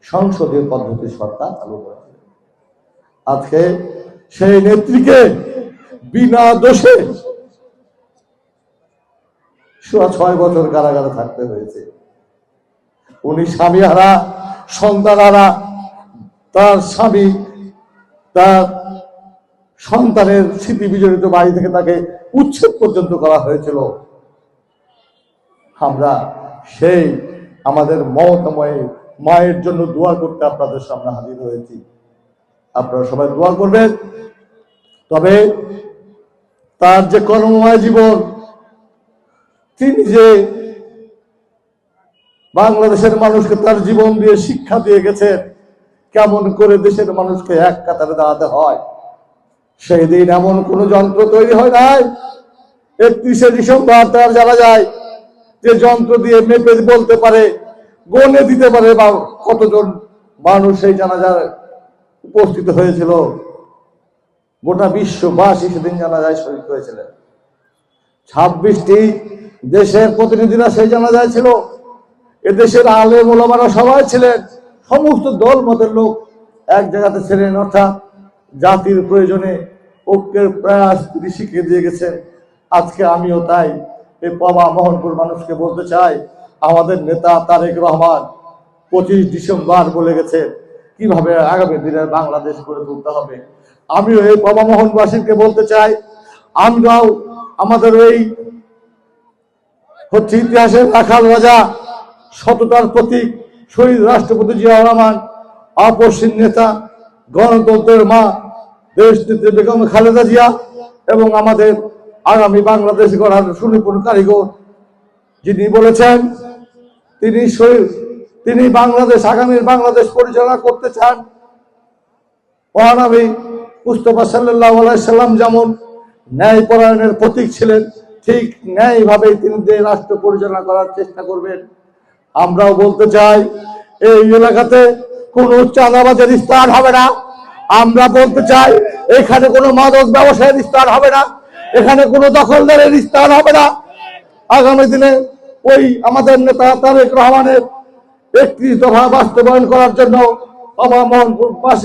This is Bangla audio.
সংসদীয় পদ্ধতির সরকার চালু করেছে। আজকে সেই নেত্রীকে বিনা দোষে 6 বছর কারাগারে থাকতে হয়েছে। উনি স্বামী হারা, সন্তান হারা, তার স্বামী তার সন্তানের স্মৃতি বিজড়িত বাড়ি থেকে তাকে উচ্ছেদ পর্যন্ত করা হয়েছিল। আমরা সেই আমাদের মমতাময়ী মায়ের জন্য দোয়া করতে আপনাদের সামনে হাজির হয়েছি। আপনারা সবাই দোয়া করবেন। তবে তার যে কর্মময় জীবন, তিনি যে বাংলাদেশের মানুষকে তার জীবন দিয়ে শিক্ষা দিয়ে গেছেন কেমন করে দেশের মানুষকে এক কাতারে দাঁড়াতে হয়, সেই দিন এমন কোন যন্ত্র তৈরি হয় নাই। 31শে ডিসেম্বর তার জানা যায় যে যন্ত্র দিয়ে মেপে বলতে পারে, গণে দিতে পারে বা কতজন মানুষ সেই জানাজায় উপস্থিত হয়েছিল। গোটা বিশ্ববাসী সেদিন জানাজায় শরীক হয়েছিলেন। 26টি দেশের প্রতিনিধিরা সেই জানাজায় ছিল। এদেশের আলেম ওলামারা সবাই ছিলেন, সমস্ত দল মতের লোক এক জায়গাতে ছিলেন। অর্থাৎ জাতির প্রয়োজনে ঐক্যের প্রয়াস তিনি শিখিয়ে দিয়ে গেছেন। আজকে আমিও তাই এই পবা মোহনপুর মানুষকে বলতে চাই, আমাদের নেতা তারেক রহমান 25 ডিসেম্বর বলে গেছে কিভাবে আগামী দিনের বাংলাদেশ গড়ে তুলতে হবে। আমিও এই পবা মোহনবাসীকে বলতে চাই, আমরাও আমাদের এই ইতিহাসের রাখাল রাজা, সততার প্রতীক শহীদ রাষ্ট্রপতি জিয়াউর রহমান, আপসহীন নেতা, গণতন্ত্রের মা দেশনেত্রী বেগম খালেদা জিয়া এবং আমাদের আগামী বাংলাদেশ গড়ার সুনিপুণ কারিগর যিনি বলেছেন তিনি বাংলাদেশ আগামীর বাংলাদেশ পরিচালনা করতে চান। মহানবী মুস্তাফা সাল্লাল্লাহু আলাইহি সাল্লাম যেমন ন্যায় পরায়ণের প্রতীক ছিলেন, ঠিক ন্যায় ভাবে তিনি রাষ্ট্র পরিচালনা করার চেষ্টা করবেন। আমরাও বলতে চাই, এই এলাকাতে কোন চাঁদাবাজের স্থান হবে না। আমরা বলতে চাই, এখানে কোনো মাদক ব্যবসায়ের স্থান হবে না, এখানে কোনো দখলদারের স্থান হবে না। আগামী দিনে ওই আমাদের নেতা তারেক রহমানের 31 দফা বাস্তবায়ন করার জন্য পবা মোহনপুরবাসী